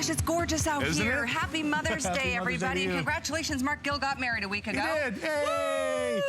gosh, it's gorgeous out here. Happy Mother's Day, everybody. Day Congratulations, Mark Gill got married a week ago. He did. Yay!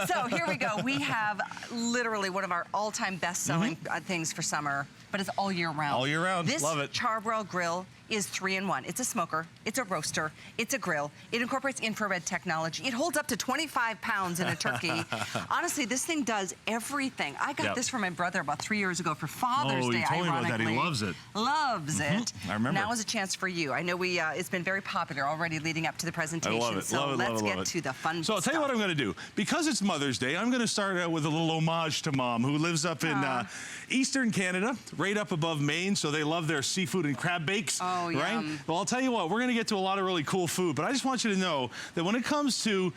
So here we go. We have literally one of our all-time best-selling things for summer, but it's all year round. All year round. Love it. This CharBroil grill is 3-in-1. It's a smoker, it's a roaster, it's a grill. It incorporates infrared technology. It holds up to 25 pounds in a turkey. Honestly, this thing does everything. I got this from my brother about 3 years ago for Father's Day, you told me about that. ironically. He loves it. Loves it. I remember. Now is a chance for you. I know it's been very popular already leading up to the presentation. I love it. So let's get to the fun stuff. So I'll tell you what I'm going to do. Because it's Mother's Day, I'm going to start out with a little homage to Mom, who lives up in Eastern Canada, right up above Maine, so they love their seafood and crab bakes. Oh, right? yum. Well, I'll tell you what, we're going to get to a lot of really cool food, but I just want you to know that when it comes to,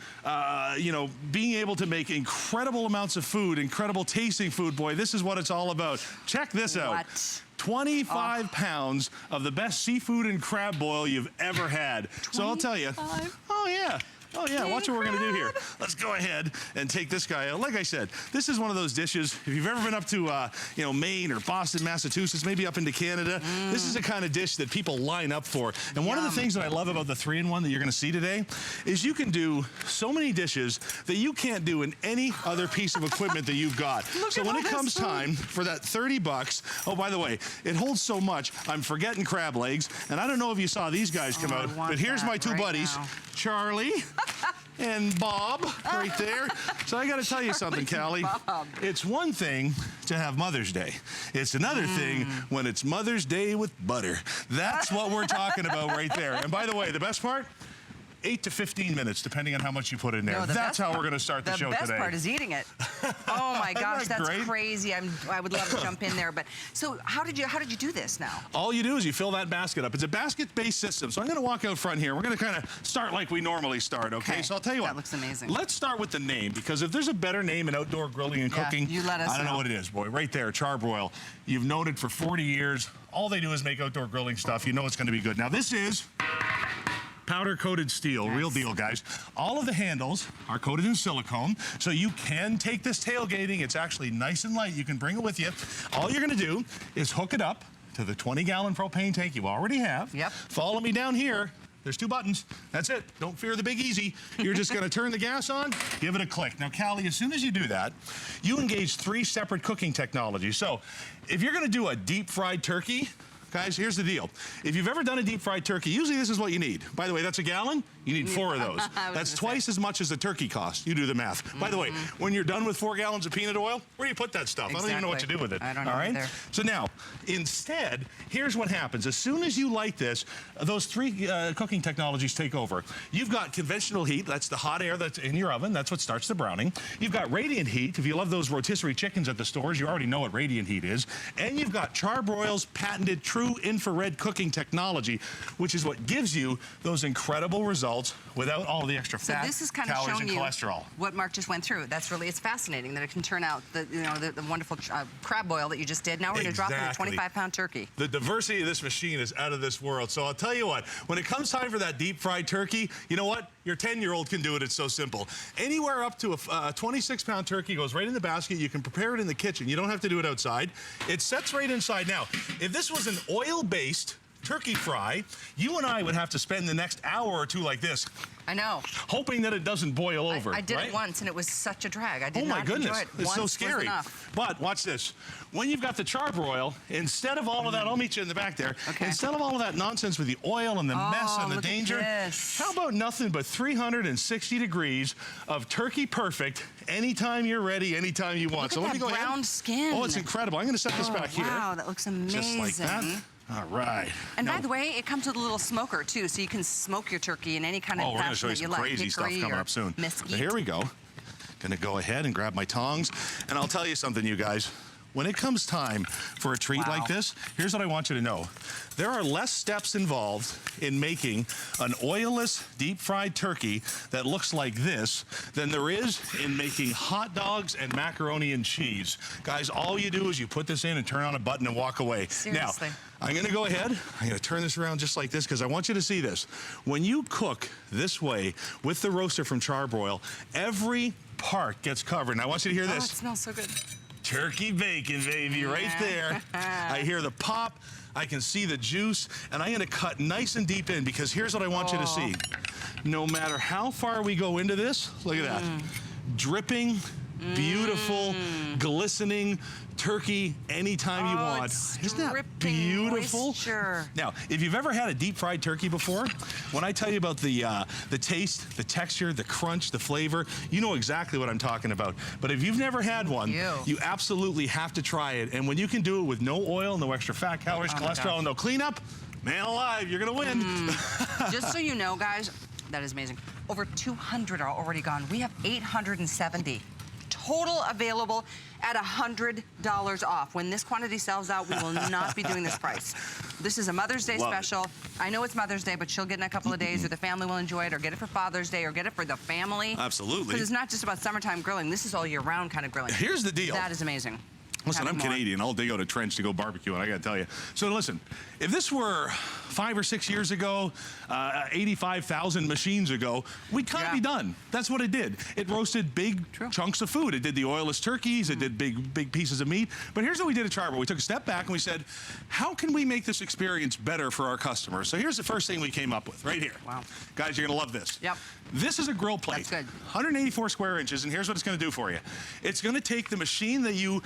you know, being able to make incredible amounts of food, incredible tasting food, boy, this is what it's all about. Check this out. 25 pounds of the best seafood and crab boil you've ever had. So I'll tell you. Oh, yeah. Oh yeah, watch what we're gonna do here. Let's go ahead and take this guy out. Like I said, this is one of those dishes, if you've ever been up to you know, Maine or Boston, Massachusetts, maybe up into Canada, this is the kind of dish that people line up for. And one of the things that I love about the 3-in-1 that you're gonna see today is you can do so many dishes that you can't do in any other piece of equipment that you've got. So when it comes time for that 30 bucks, oh, by the way, it holds so much, I'm forgetting crab legs, and I don't know if you saw these guys come out, but here's my two buddies, Charlie and Bob, right there. So I gotta tell you something, Callie. It's one thing to have Mother's Day. It's another thing when it's Mother's Day with butter. That's what we're talking about right there. And by the way, the best part? 8 to 15 minutes, depending on how much you put in there. No, that's how we're going to start the show today. The best part is eating it. Oh my gosh, that's crazy. I would love to jump in there. But so how did you do this now? All you do is you fill that basket up. It's a basket-based system. So I'm going to walk out front here. We're going to kind of start like we normally start. Okay. So I'll tell you what. That looks amazing. Let's start with the name, because if there's a better name in outdoor grilling and cooking, you let us I don't know what it is, boy. Right there, CharBroil. You've known it for 40 years. All they do is make outdoor grilling stuff. You know it's going to be good. Now this is powder-coated steel, real deal, guys. All of the handles are coated in silicone, so you can take this tailgating. It's actually nice and light. You can bring it with you. All you're gonna do is hook it up to the 20-gallon propane tank you already have. Follow me down here. There's 2 buttons. That's it. Don't fear the big easy. You're just gonna turn the gas on, give it a click. Now, Callie, as soon as you do that, you engage 3 separate cooking technologies. So if you're gonna do a deep-fried turkey, guys, here's the deal. If you've ever done a deep fried turkey, usually this is what you need. By the way, that's a gallon. You need 4 of those. That's twice as much as the turkey costs. You do the math. By the way, when you're done with 4 gallons of peanut oil, where do you put that stuff? I don't even know what to do with it. I don't know either. So now, instead, here's what happens. As soon as you light this, those 3 cooking technologies take over. You've got conventional heat. That's the hot air that's in your oven. That's what starts the browning. You've got radiant heat. If you love those rotisserie chickens at the stores, you already know what radiant heat is. And you've got CharBroil's patented true infrared cooking technology, which is what gives you those incredible results without all the extra fat, this is kind of calories, showing and you cholesterol. What Mark just went through. That's really, it's fascinating that it can turn out the, you know, the wonderful crab boil that you just did. Now we're going to drop in a 25-pound turkey. The diversity of this machine is out of this world. So I'll tell you what, when it comes time for that deep fried turkey, you know what? Your 10-year-old can do it. It's so simple. Anywhere up to a 26-pound turkey goes right in the basket. You can prepare it in the kitchen. You don't have to do it outside. It sets right inside. Now, if this was an oil-based turkey fry, you and I would have to spend the next hour or 2 like this. I know. Hoping that it doesn't boil over. I did it once and it was such a drag. I did not enjoy it. Oh my goodness, it's so scary. But watch this. When you've got the CharBroil, instead of all of that, I'll meet you in the back there. Instead of all of that nonsense with the oil and the mess and the danger, how about nothing but 360 degrees of turkey perfect anytime you're ready, anytime you want. Look at that brown skin. Oh, it's incredible. I'm going to set this back here. Wow, that looks amazing. Just like that. All right. And by the way, it comes with a little smoker too, so you can smoke your turkey in any kind of fashion that you like. Oh, we're going to show you some crazy stuff coming up soon. Mesquite. So here we go. Gonna go ahead and grab my tongs, and I'll tell you something, you guys. When it comes time for a treat like this, here's what I want you to know. There are less steps involved in making an oilless deep fried turkey that looks like this than there is in making hot dogs and macaroni and cheese. Guys, all you do is you put this in and turn on a button and walk away. Seriously. Now, I'm gonna go ahead, I'm gonna turn this around just like this because I want you to see this. When you cook this way with the roaster from CharBroil, every part gets covered. And I want you to hear this. Oh, it smells so good. turkey bacon, baby, right there. I hear the pop. I can see the juice, and I'm gonna cut nice and deep in because here's what I want you to see. No matter how far we go into this, look at that. Dripping, beautiful, glistening turkey anytime you want. Isn't that beautiful? Moisture. Now, if you've ever had a deep fried turkey before, when I tell you about the taste, the texture, the crunch, the flavor, you know exactly what I'm talking about. But if you've never had one, you absolutely have to try it. And when you can do it with no oil, no extra fat, calories, cholesterol, and no cleanup, man alive, you're gonna win. Just so you know, guys, that is amazing. Over 200 are already gone. We have 870 total available at $100 off. When this quantity sells out, we will not be doing this price. This is a Mother's Day special. I know it's Mother's Day, but she'll get in a couple of days, or the family will enjoy it, or get it for Father's Day, or get it for the family. Absolutely. Because it's not just about summertime grilling. This is all year round kind of grilling. Here's the deal. That is amazing. Listen, I'm Canadian. I'll dig out a trench to go barbecue, and I gotta tell you. So listen, if this were 5 or 6 years ago, 85,000 machines ago, we'd kind of be done. That's what it did. It roasted big chunks of food. It did the oilless turkeys. It did big pieces of meat. But here's what we did at CharBroil. We took a step back and we said, how can we make this experience better for our customers? So here's the first thing we came up with, right here. Wow. Guys, you're gonna love this. Yep. This is a grill plate. That's good. 184 square inches, and here's what it's gonna do for you. It's gonna take the machine that you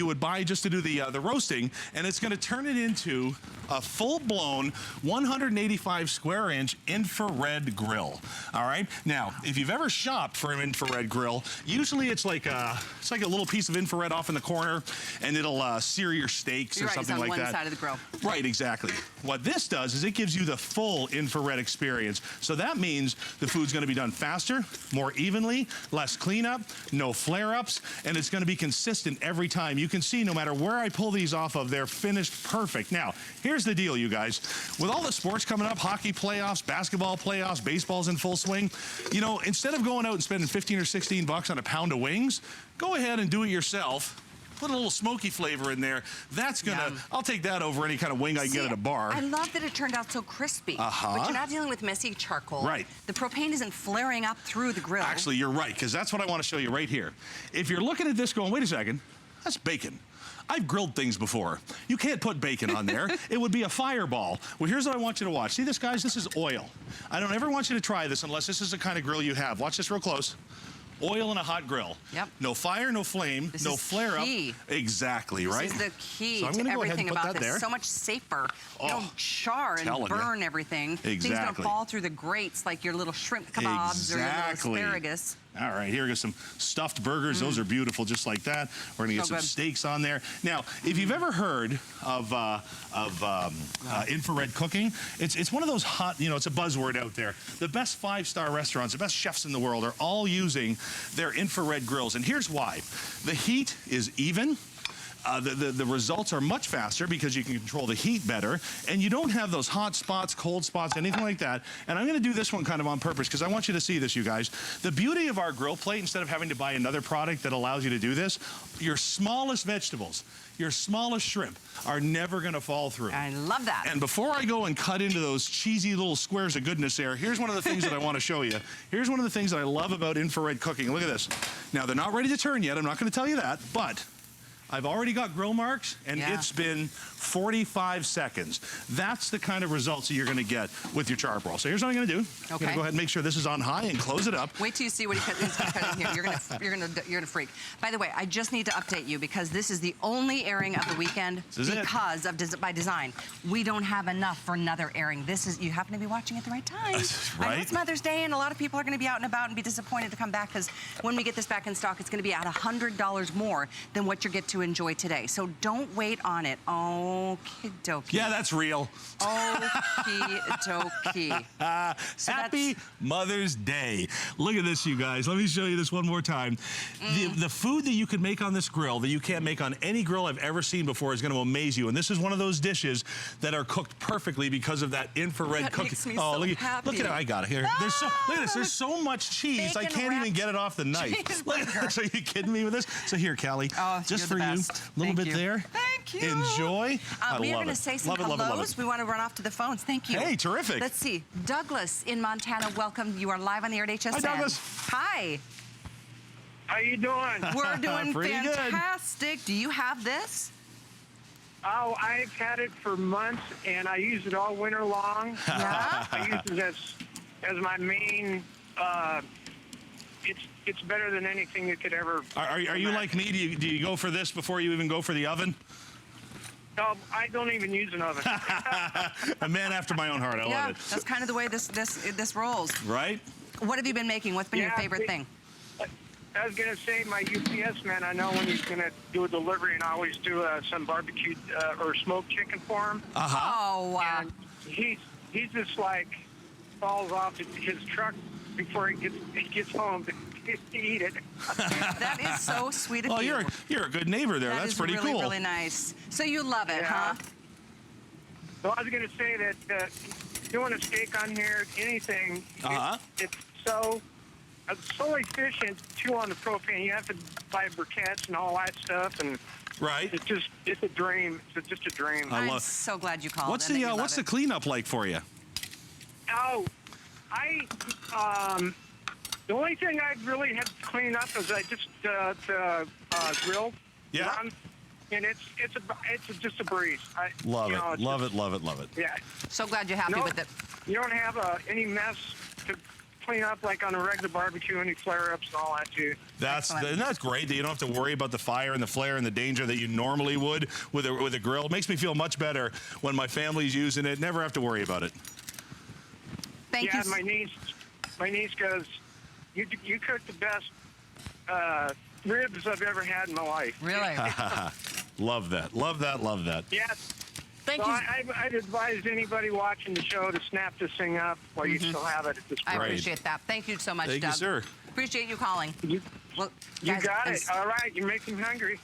would buy just to do the roasting, and it's gonna turn it into a full-blown 185 square inch infrared grill. All right. Now, if you've ever shopped for an infrared grill, usually it's like a little piece of infrared off in the corner, and it'll sear your steaks or something like that. It's on one side of the grill. Right, exactly. What this does is it gives you the full infrared experience. So that means the food's going to be done faster, more evenly, less cleanup, no flare-ups, and it's going to be consistent every time. You can see no matter where I pull these off of, they're finished perfect. Now, here's the deal, you guys. With all the sports coming up, hockey playoffs, basketball playoffs, baseball's in full swing, you know, instead of going out and spending 15 or 16 bucks on a pound of wings, go ahead and do it yourself. Put a little smoky flavor in there. That's gonna, I'll take that over any kind of wing I can get at a bar. I love that it turned out so crispy. But you're not dealing with messy charcoal. Right. The propane isn't flaring up through the grill. Actually, you're right, because that's what I want to show you right here. If you're looking at this going, wait a second, that's bacon. I've grilled things before. You can't put bacon on there. It would be a fireball. Well, here's what I want you to watch. See this, guys? This is oil. I don't ever want you to try this unless this is the kind of grill you have. Watch this real close. Oil in a hot grill. Yep. No fire, no flame, no flare up. Exactly, right? This is the key so to everything about this. There. So much safer. You don't char and burn everything. Exactly. Things don't fall through the grates like your little shrimp kebabs or your little asparagus. All right, here we go, some stuffed burgers. Those are beautiful, just like that. We're gonna get some steaks on there. Now, if you've ever heard of infrared cooking, it's one of those hot, you know, it's a buzzword out there. The best 5-star restaurants, the best chefs in the world are all using their infrared grills, and here's why. The heat is even. The results are much faster because you can control the heat better, and you don't have those hot spots, cold spots, anything like that. And I'm going to do this one kind of on purpose because I want you to see this, you guys. The beauty of our grill plate, instead of having to buy another product that allows you to do this, your smallest vegetables, your smallest shrimp are never going to fall through. I love that. And before I go and cut into those cheesy little squares of goodness there, here's one of the things that I want to show you. Here's one of the things that I love about infrared cooking. Look at this. Now, they're not ready to turn yet. I'm not going to tell you that, but I've already got grill marks, and it's been 45 seconds. That's the kind of results that you're going to get with your CharBroil. So here's what I'm going to do. I'm going to go ahead and make sure this is on high and close it up. Wait till you see what he's cutting here. You're gonna freak. By the way, I just need to update you because this is the only airing of the weekend because of by design. We don't have enough for another airing. This is, you happen to be watching at the right time. Right. I know it's Mother's Day, and a lot of people are going to be out and about and be disappointed to come back because when we get this back in stock, it's going to be at $100 more than what you get to enjoy today. So don't wait on it. Okie dokie. Yeah, that's real. Okie dokie. So happy Mother's Day. Look at this, you guys. Let me show you this one more time. The food that you can make on this grill that you can't make on any grill I've ever seen before is going to amaze you. And this is one of those dishes that are cooked perfully because of that infrared cooking. Makes me so happy. Look at it. I got it here. Look at this. There's so much cheese. I can't even get it off the knife. So are you kidding me with this? So here, Callie, just for you, a little bit there. Thank you. Enjoy. We are going to say some hellos. We want to run off to the phones. Thank you. Hey, terrific. Let's see. Douglas in Montana, welcome. You are live on the air at HSN. Hi, Douglas. Hi. How you doing? We're doing Pretty good. fantastic. Do you have this? Oh, I've had it for months, and I use it all winter long. Yeah. I use it as my main. It's better than anything you could ever. Are you like me? Do you go for this before you even go for the oven? No, I don't even use an oven. A man after my own heart. I love it. That's kind of the way this rolls. Right? What have you been making? What's been your favorite thing? I was gonna say my UPS man. I know when he's gonna do a delivery, and I always do some barbecue or smoked chicken for him. Oh, wow. And he's just like falls off his truck before he gets home to eat it. That is so sweet of Well, you. you're a good neighbor there. That That's is pretty really, cool. really nice. So you love it, Yeah. huh? So I was going to say that doing a steak on here, anything, it's so efficient too on the propane. You have to buy briquettes and all that stuff, and Right. it's a dream. It's just a dream. I'm so glad you called. What's the cleanup like for you? Oh, the only thing I really had to clean up is I just the grill. Yeah. Run, and it's just a breeze. Love it. Yeah. So glad you're happy with it. You don't have any mess to clean up like on a regular barbecue, any flare-ups and all that too. That's great that you don't have to worry about the fire and the flare and the danger that you normally would with a grill. It makes me feel much better when my family's using it. Never have to worry about it. Thank you. My niece goes, you cook the best ribs I've ever had in my life. Really? Love that. Yes. Thank so you. I'd advise anybody watching the show to snap this thing up while you still have it at this point. I appreciate that. Thank you so much, Thank Doug. you, sir. Appreciate you calling. Well, You guys, got it. All right, you make them hungry.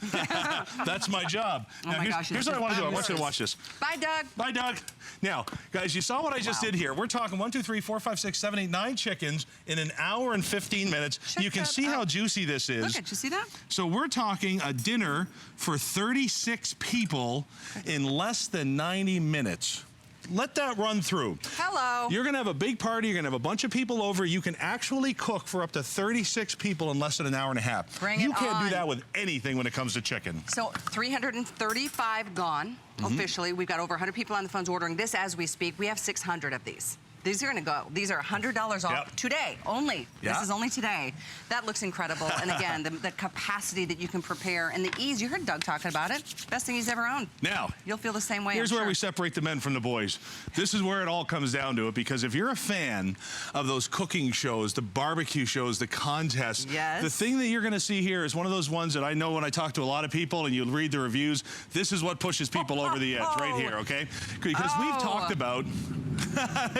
That's my job. Oh Now, my gosh, here's this what I is want to do. I want you fabulous. to watch this. Bye, Doug. Bye, Doug. Now, guys, you saw what I just did here. We're talking 1, 2, 3, 4, 5, 6, 7, 8, 9 chickens in an hour and 15 minutes. Check you can that see out. how juicy this is. Look at you. See that? So we're talking a dinner for 36 people in less than 90 minutes. Let that run through. Hello. You're going to have a big party. You're going to have a bunch of people over. You can actually cook for up to 36 people in less than an hour and a half. Bring you it can't on. do that with anything when it comes to chicken. So 335 gone officially. We've got over 100 people on the phones ordering this as we speak. We have 600 of these. These are going to go. These are $100 off today only. Yeah. This is only today. That looks incredible. And again, the capacity that you can prepare and the ease. You heard Doug talking about it. Best thing he's ever owned. Now, You'll feel the same way. here's I'm where sure. we separate the men from the boys. This is where it all comes down to it, because if you're a fan of those cooking shows, the barbecue shows, the contests, the thing that you're going to see here is one of those ones that I know when I talk to a lot of people and you read the reviews, this is what pushes people over the edge right here, okay? Because we've talked about,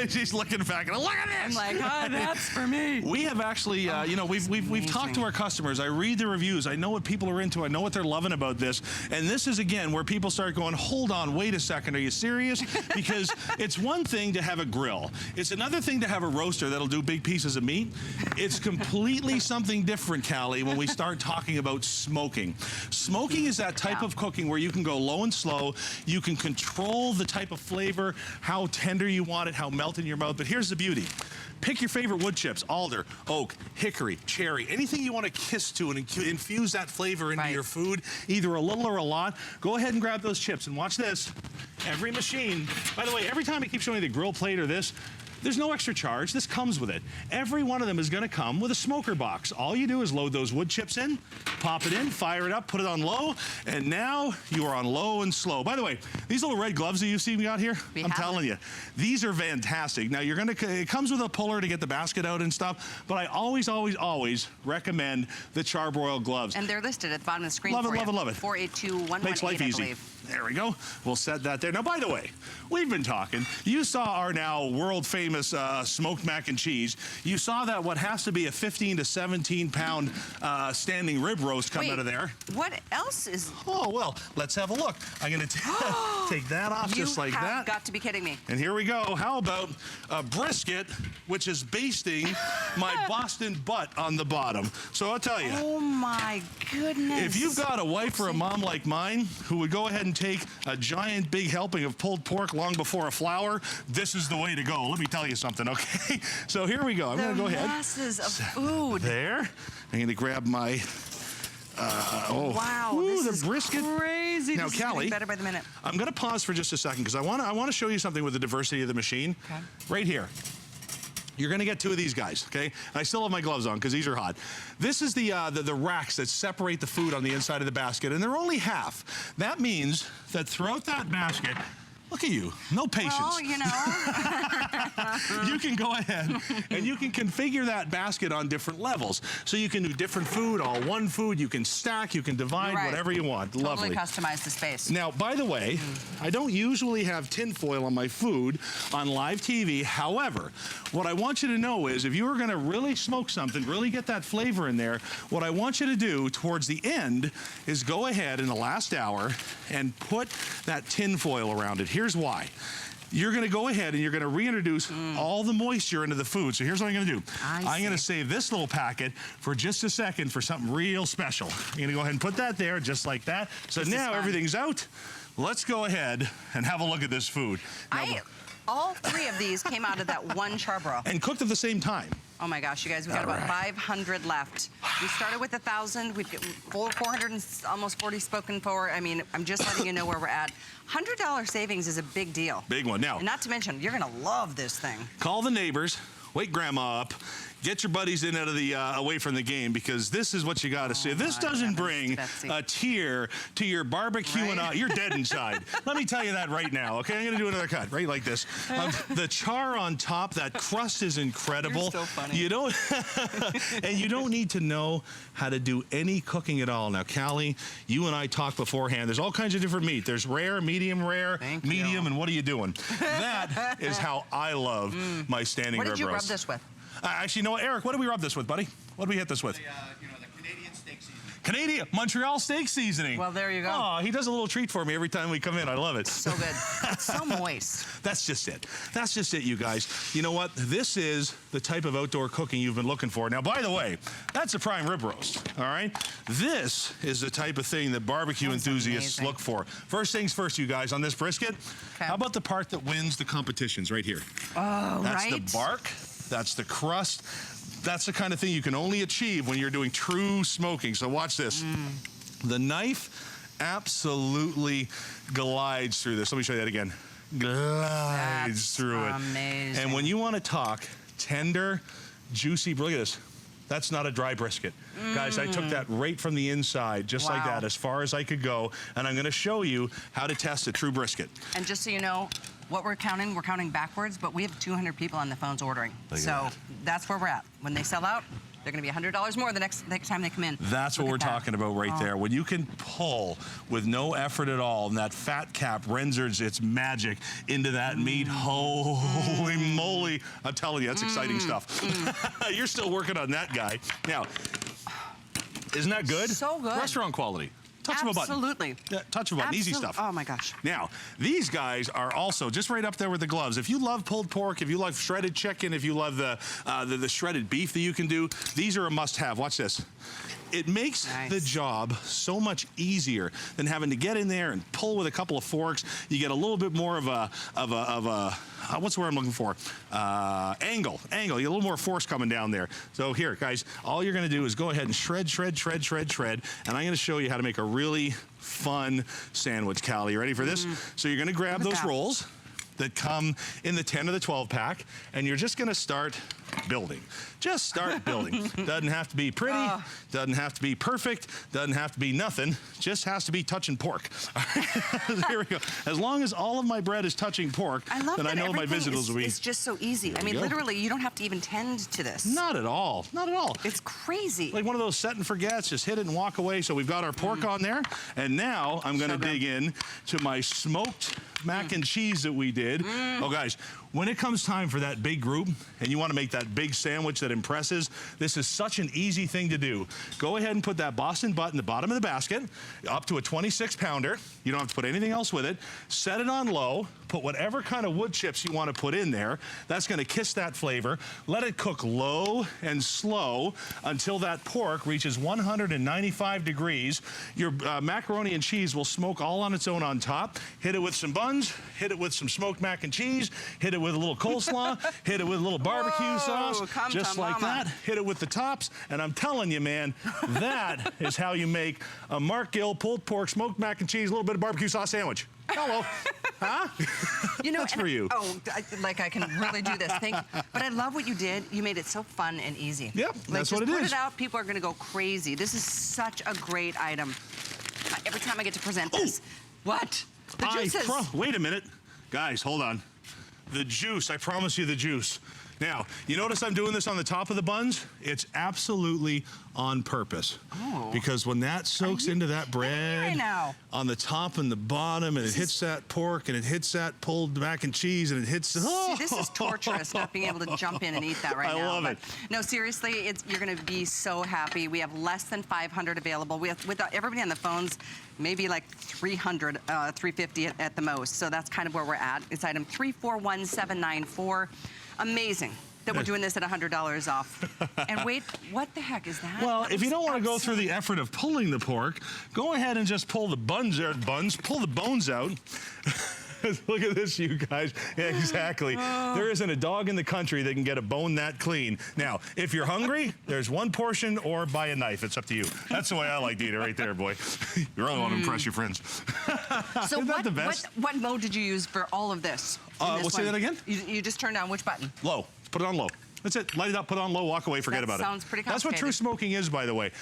she's looking back and look at this. I'm like, oh, that's for me. We have actually, you know, we've talked to our customers. I read the reviews. I know what people are into. I know what they're loving about this. And this is, again, where people start going, hold on, wait a second. Are you serious? Because it's one thing to have a grill. It's another thing to have a roaster that'll do big pieces of meat. It's completely something different, Callie, when we start talking about smoking. Smoking is that type of cooking where you can go low and slow. You can control the type of flavor, how tender you want it, how melted in your mouth. But here's the beauty. Pick your favorite wood chips, alder, oak, hickory, cherry, anything you want to kiss to and infuse that flavor into your food, either a little or a lot. Go ahead and grab those chips and watch this. Every machine, by the way, every time I keep showing you the grill plate or this, there's no extra charge. This comes with it. Every one of them is going to come with a smoker box. All you do is load those wood chips in, pop it in, fire it up, put it on low, and now you are on low and slow. By the way, these little red gloves that you see me got here, I'm telling you, these are fantastic. Now you're going to, it comes with a puller to get the basket out and stuff, but I always recommend the CharBroil gloves. And they're listed at the bottom of the screen. Love for it, you. love it, love it. 482-118, Makes life I easy. believe. There we go. We'll set that there. Now, by the way, we've been talking. You saw our now world-famous smoked mac and cheese. You saw that what has to be a 15 to 17-pound standing rib roast come out of there. What else is... Oh, well, let's have a look. I'm going to take that off just like that. You have got to be kidding me. And here we go. How about a brisket, which is basting my Boston butt on the bottom. So I'll tell you. Oh, my goodness. If you've got a wife or a mom like mine who would go ahead and take a giant big helping of pulled pork long before a flour, this is the way to go. Let me tell you something, okay? So here we go. I'm going to go ahead. Masses of food. There. I'm going to grab my... wow, ooh, this the brisket. Is crazy. Now, this Callie, is better by the minute. I'm going to pause for just a second because I want to show you something with the diversity of the machine. Okay. Right here. You're going to get two of these guys, okay? I still have my gloves on because these are hot. This is the racks that separate the food on the inside of the basket, and they're only half. That means that throughout that basket, look at you, no patience. Well, you know. You can go ahead and you can configure that basket on different levels. So you can do different food, all one food, you can stack, you can divide, right. whatever you want. Totally Lovely. customize the space. Now, by the way, I don't usually have tin foil on my food on live TV. However, what I want you to know is if you are gonna really smoke something, really get that flavor in there, what I want you to do towards the end is go ahead in the last hour and put that tin foil around it. Here's why. You're going to go ahead and you're going to reintroduce all the moisture into the food. So here's what I'm going to do. I'm going to save this little packet for just a second for something real special. I'm going to go ahead and put that there just like that. So now everything's out. Let's go ahead and have a look at this food. Now, all three of these came out of that one CharBroil. And cooked at the same time. Oh my gosh, you guys, we've got about 500 left. We started with 1,000. We've got 400 and almost 40 spoken for. I mean, I'm just letting you know where we're at. $100 savings is a big deal. Big one. Now, and not to mention, you're gonna love this thing. Call the neighbors, wake grandma up, get your buddies in out of the away from the game because this is what you got to see. This doesn't bring a tear to your barbecue and you're dead inside. Let me tell you that right now. Okay, I'm gonna do another cut right like this. The char on top, that crust is incredible. You're so funny. You don't, and you don't need to know how to do any cooking at all. Now, Callie, you and I talked beforehand. There's all kinds of different meat. There's rare, medium, and what are you doing? That is how I love my standing rib roast. What did you rub this with? Actually, you know what, Eric, what do we rub this with, buddy? What do we hit this with? The Canadian steak seasoning. Canadian, Montreal steak seasoning. Well, there you go. Oh, he does a little treat for me every time we come in. I love it. So good. It's so moist. That's just it. That's just it, you guys. You know what? This is the type of outdoor cooking you've been looking for. Now, by the way, that's a prime rib roast, all right? This is the type of thing that barbecue enthusiasts look for. First things first, you guys, on this brisket, how about the part that wins the competitions right here? Oh, That's the bark. That's the crust. That's the kind of thing you can only achieve when you're doing true smoking. So watch this. The knife absolutely glides through this. Let me show you that again. Glides through it. Amazing. And when you want to talk tender, juicy, look at this. That's not a dry brisket. Guys, I took that right from the inside, just like that, as far as I could go. And I'm going to show you how to test a true brisket. And just so you know, what we're counting backwards, but we have 200 people on the phones ordering. So that's where we're at. When they sell out, they're going to be $100 more the next time they come in. That's what we're talking about right there. When you can pull with no effort at all, and that fat cap renders its magic into that meat, holy moly. I'm telling you, that's exciting stuff. You're still working on that guy. Now, isn't that good? So good. Restaurant quality. Touch of a button. Absolutely. Yeah, touch of a button. Easy stuff. Oh my gosh. Now, these guys are also just right up there with the gloves. If you love pulled pork, if you love shredded chicken, if you love the shredded beef that you can do, these are a must-have. Watch this. It makes the job so much easier than having to get in there and pull with a couple of forks. You get a little bit more of a what's the word I'm looking for? Angle. You get a little more force coming down there. So here, guys, all you're going to do is go ahead and shred. And I'm going to show you how to make a really fun sandwich, Callie. You ready for this? So you're going to grab those rolls that come in the 10 or the 12 pack, and you're just going to start building. Just start building. Doesn't have to be pretty, doesn't have to be perfect, doesn't have to be nothing, just has to be touching pork. Here we go. As long as all of my bread is touching pork, then I know my visitors will be. It's just so easy. I mean, literally, you don't have to even tend to this. Not at all. Not at all. It's crazy. Like one of those set and forgets, just hit it and walk away. So we've got our pork on there, and now I'm going to dig in to my smoked mac and cheese that we did. Oh, guys, when it comes time for that big group and you want to make that big sandwich that impresses, this is such an easy thing to do. Go ahead and put that Boston butt in the bottom of the basket, up to a 26-pounder. You don't have to put anything else with it. Set it on low. Put whatever kind of wood chips you want to put in there. That's going to kiss that flavor. Let it cook low and slow until that pork reaches 195 degrees. Your macaroni and cheese will smoke all on its own on top. Hit it with some buns. Hit it with some smoked mac and cheese. Hit it with a little coleslaw. Hit it with a little barbecue sauce. Just like that. Hit it with the tops. And I'm telling you, man, that is how you make a Mark Gill pulled pork, smoked mac and cheese, a little bit of barbecue sauce sandwich. Hello. Huh? You know, that's for you. Like I can really do this thing. But I love what you did. You made it so fun and easy. Yep, that's what it is. Put is. it out, people are going to go crazy. This is such a great item. Every time I get to present this. What? The juices. Wait a minute. Guys, hold on. The juice, I promise you the juice. Now, you notice I'm doing this on the top of the buns? It's absolutely on purpose. Oh. Because when that soaks into that bread on the top and the bottom, and it hits that pork, and it hits that pulled mac and cheese, and it hits... See, this is torturous, not being able to jump in and eat that right now. I love it. No, seriously, you're going to be so happy. We have less than 500 available. We have, with everybody on the phones, maybe like 300, 350 at the most. So that's kind of where we're at. It's item 341794. Amazing that we're doing this at $100 off. And wait, what the heck is that? Well, if you don't want to go through the effort of pulling the pork, go ahead and just pull the pull the bones out. Look at this, you guys. Yeah, exactly. There isn't a dog in the country that can get a bone that clean. Now, if you're hungry, there's one portion or buy a knife. It's up to you. That's the way I like to eat it right there, boy. You really want to impress your friends. So Isn't that the best? What mode did you use for all of this? We'll say that again? You just turned on which button? Low. Put it on low. That's it. Light it up, put it on low, walk away, forget about it. Sounds pretty complicated. That's what true smoking is, by the way.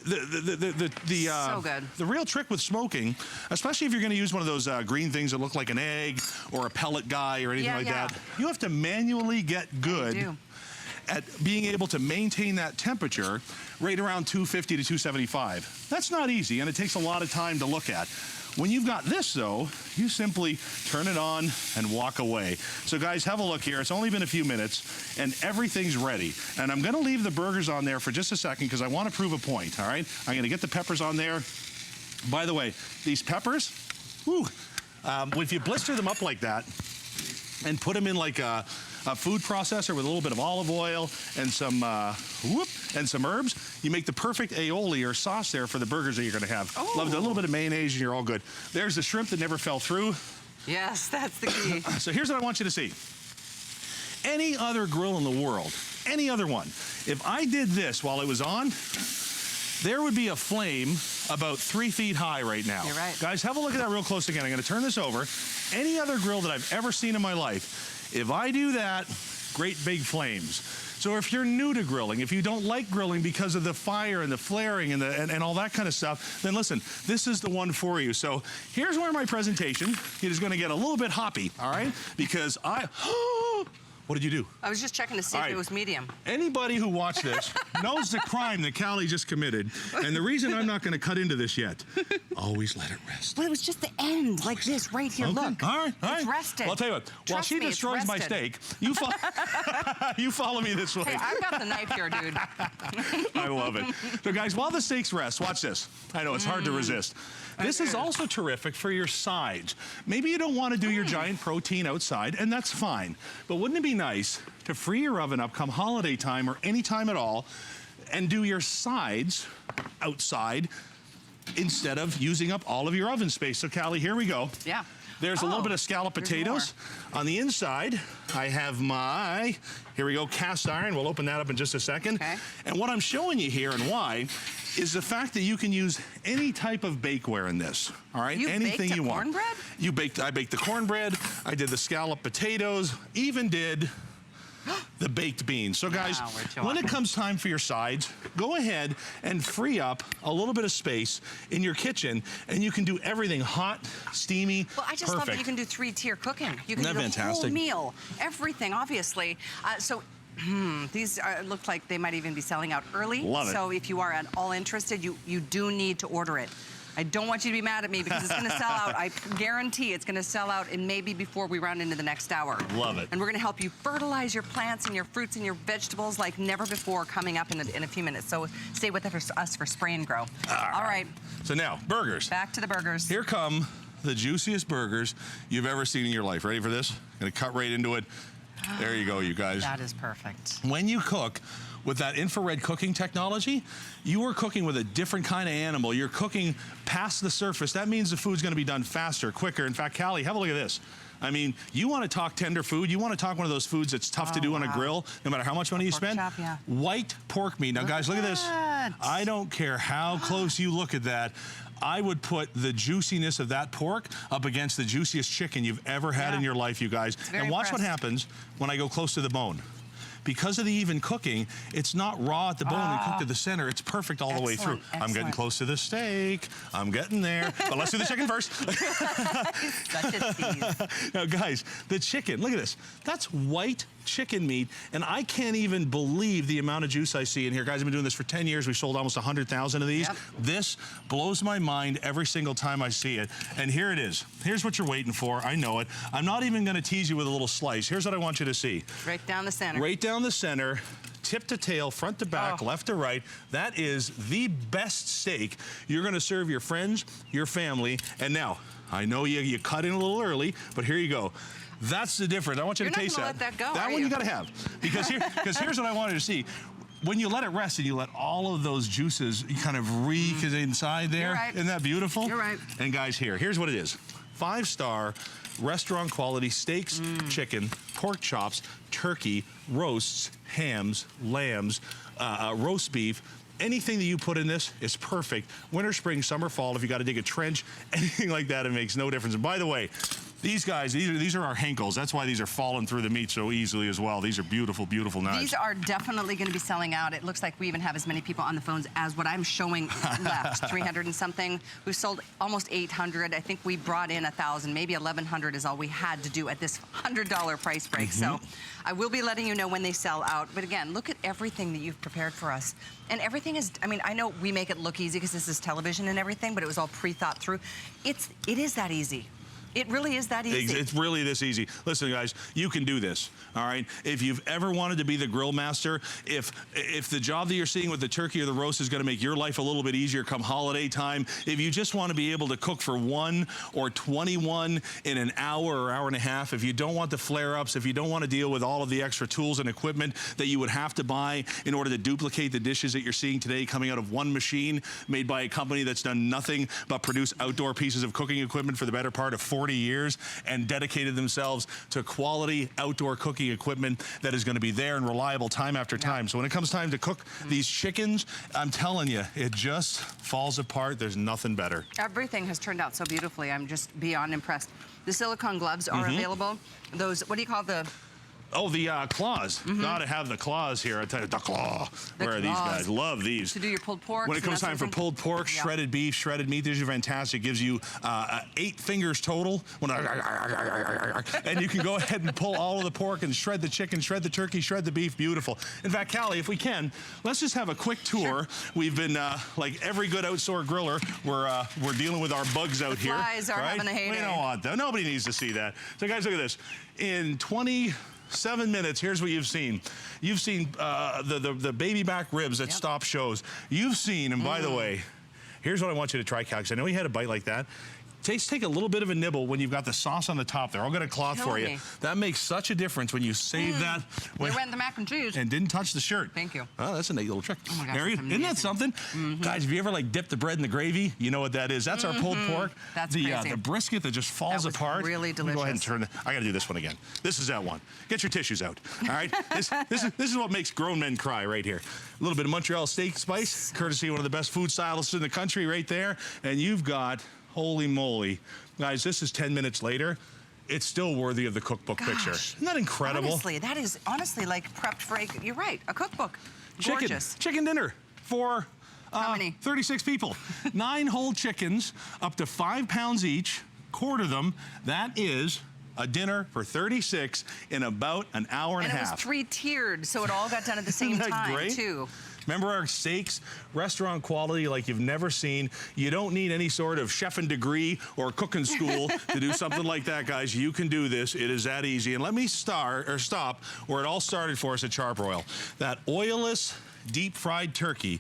So good. The real trick with smoking, especially if you're going to use one of those green things that look like an egg or a pellet guy or anything like that, you have to manually get good at being able to maintain that temperature right around 250 to 275. That's not easy, and it takes a lot of time to look at. When you've got this, though, you simply turn it on and walk away. So, guys, have a look here. It's only been a few minutes, and everything's ready. And I'm going to leave the burgers on there for just a second because I want to prove a point, all right? I'm going to get the peppers on there. By the way, these peppers, if you blister them up like that and put them in like a food processor with a little bit of olive oil and some herbs, you make the perfect aioli or sauce there for the burgers that you're going to have. Love it. A little bit of mayonnaise and you're all good. There's the shrimp that never fell through. Yes, that's the key. So here's what I want you to see. Any other grill in the world, any other one, if I did this while it was on, there would be a flame about 3 feet high right now. You're right. Guys, have a look at that real close again. I'm going to turn this over. Any other grill that I've ever seen in my life, if I do that, great big flames. So if you're new to grilling, if you don't like grilling because of the fire and the flaring and all that kind of stuff, then listen, this is the one for you. So here's where my presentation is going to get a little bit hoppy, all right? Because what did you do? I was just checking to see if it was medium. Anybody who watched this knows the crime that Callie just committed. And the reason I'm not going to cut into this yet, always let it rest. Well, it was just the end, like this right here. Okay. Look. All right. It's rested. Well, I'll tell you what. While she destroys my steak, you follow me this way. Hey, I've got the knife here, dude. I love it. So, guys, while the steaks rest, watch this. I know, it's hard to resist. This is also terrific for your sides. Maybe you don't want to do your giant protein outside, and that's fine. But wouldn't it be nice to free your oven up come holiday time or any time at all and do your sides outside instead of using up all of your oven space? So, Callie, here we go. Yeah. There's a little bit of scalloped potatoes. On the inside, I have my, here we go, cast iron. We'll open that up in just a second. Okay. And what I'm showing you here and why is the fact that you can use any type of bakeware in this, all right? Anything you want. Cornbread? I baked the cornbread, I did the scalloped potatoes, even did the baked beans. So guys, when it comes time for your sides, go ahead and free up a little bit of space in your kitchen, and you can do everything hot, steamy, Well, I just love that you can do 3-tier cooking. You can do a whole meal, everything, obviously. These look like they might even be selling out early. Love it. So if you are at all interested, you do need to order it. I don't want you to be mad at me because it's gonna sell out. I guarantee it's gonna sell out and maybe before we round into the next hour. Love it. And we're gonna help you fertilize your plants and your fruits and your vegetables like never before coming up in a few minutes. So stay with us for Spray and Grow. All right. So now, burgers. Back to the burgers. Here come the juiciest burgers you've ever seen in your life. Ready for this? Gonna cut right into it. There you go, you guys. That is perfect. When you cook with that infrared cooking technology, you are cooking with a different kind of animal. You're cooking past the surface. That means the food's gonna be done faster, quicker. In fact, Callie, have a look at this. I mean, you want to talk tender food. You want to talk one of those foods that's tough to do on a grill, no matter how much money you spend. Chop, yeah. White pork meat. Now, guys, look at this. I don't care how close you look at that. I would put the juiciness of that pork up against the juiciest chicken you've ever had in your life, you guys. And watch what happens when I go close to the bone. Because of the even cooking, it's not raw at the bone and cooked to the center. It's perfect all the way through. I'm getting close to the steak. I'm getting there. But let's do the chicken first. Such a tease. Now, guys, the chicken, look at this. That's white chicken meat, and I can't even believe the amount of juice I see in here. Guys, I've been doing this for 10 years. We've sold almost 100,000 of these. This blows my mind every single time I see it. And here it is. Here's what you're waiting for. I know it. I'm not even going to tease you with a little slice. Here's what I want you to see. Right down the center. Right down the center. Tip to tail, front to back, left to right. That is the best steak you're gonna serve your friends, your family. And now, I know you cut in a little early, but here you go. That's the difference. I want you to taste that. You're not gonna let that go, That one you gotta have. Because here's what I wanted to see. When you let it rest and you let all of those juices kind of reek inside there, isn't that beautiful? You're right. And guys, here's what it is. 5-star restaurant quality steaks, chicken, pork chops, turkey, roasts, hams, lambs, roast beef. Anything that you put in this is perfect. Winter, spring, summer, fall, if you got to dig a trench, anything like that, it makes no difference. And by the way, these guys, these are our Henkels. That's why these are falling through the meat so easily as well. These are beautiful, beautiful knives. These are definitely going to be selling out. It looks like we even have as many people on the phones as what I'm showing left. 300 and something. We've sold almost 800. I think we brought in 1,000. Maybe 1,100 is all we had to do at this $100 price break. So I will be letting you know when they sell out. But again, look at everything that you've prepared for us. And everything is, I mean, I know we make it look easy because this is television and everything, but it was all pre-thought through. It is that easy. It really is that easy. It's really this easy. Listen, guys, you can do this, all right? If you've ever wanted to be the grill master, if the job that you're seeing with the turkey or the roast is gonna make your life a little bit easier come holiday time, if you just wanna be able to cook for 1 or 21 in an hour or hour and a half, if you don't want the flare-ups, if you don't wanna deal with all of the extra tools and equipment that you would have to buy in order to duplicate the dishes that you're seeing today coming out of one machine made by a company that's done nothing but produce outdoor pieces of cooking equipment for the better part of 40 years and dedicated themselves to quality outdoor cooking equipment that is going to be there and reliable time after time. So when it comes time to cook these chickens, I'm telling you, it just falls apart. There's nothing better. Everything has turned out so beautifully. I'm just beyond impressed. The silicone gloves are available. Those, what do you call the... Oh, the claws. Gotta have the claws here. I tell you, the claw. Where are these guys? Love these. To do your pulled pork. When it comes time for pulled pork, shredded beef, shredded meat, these are fantastic. Gives you 8 fingers total. And you can go ahead and pull all of the pork and shred the chicken, shred the turkey, shred the beef. Beautiful. In fact, Callie, if we can, let's just have a quick tour. We've been, like every good outdoor griller, we're dealing with our bugs out here. Flies are having a heyday. We don't want that. Nobody needs to see that. So guys, look at this. In 27 minutes, here's what you've seen. You've seen the baby back ribs that stop shows. You've seen, and by the way, here's what I want you to try, Cal, because I know you had a bite like that. Take a little bit of a nibble when you've got the sauce on the top there. I'll get a cloth for you. That makes such a difference when you save that. They went the mac and cheese. And didn't touch the shirt. Thank you. Oh, that's a neat little trick. Oh my gosh, Isn't that something? Guys, have you ever like dipped the bread in the gravy? You know what that is. That's our pulled pork. That's crazy. The brisket that just falls apart. Really delicious. Go ahead and turn it. I got to do this one again. This is that one. Get your tissues out. All right. This is what makes grown men cry right here. A little bit of Montreal steak spice, courtesy of one of the best food stylists in the country right there. And you've got, holy moly. Guys, this is 10 minutes later. It's still worthy of the cookbook picture. Isn't that incredible? Honestly, that is honestly like prepped for you're right, a cookbook. Gorgeous. Chicken dinner for how many? 36 people. 9 whole chickens, up to 5 pounds each, quarter them. That is a dinner for 36 in about an hour and a half. And it was 3-tiered, so it all got done at the same time, great? too. Remember our steaks? Restaurant quality like you've never seen. You don't need any sort of chefing degree or cooking school to do something like that, guys. You can do this. It is that easy. And let me stop where it all started for us at CharBroil. That oilless, deep-fried turkey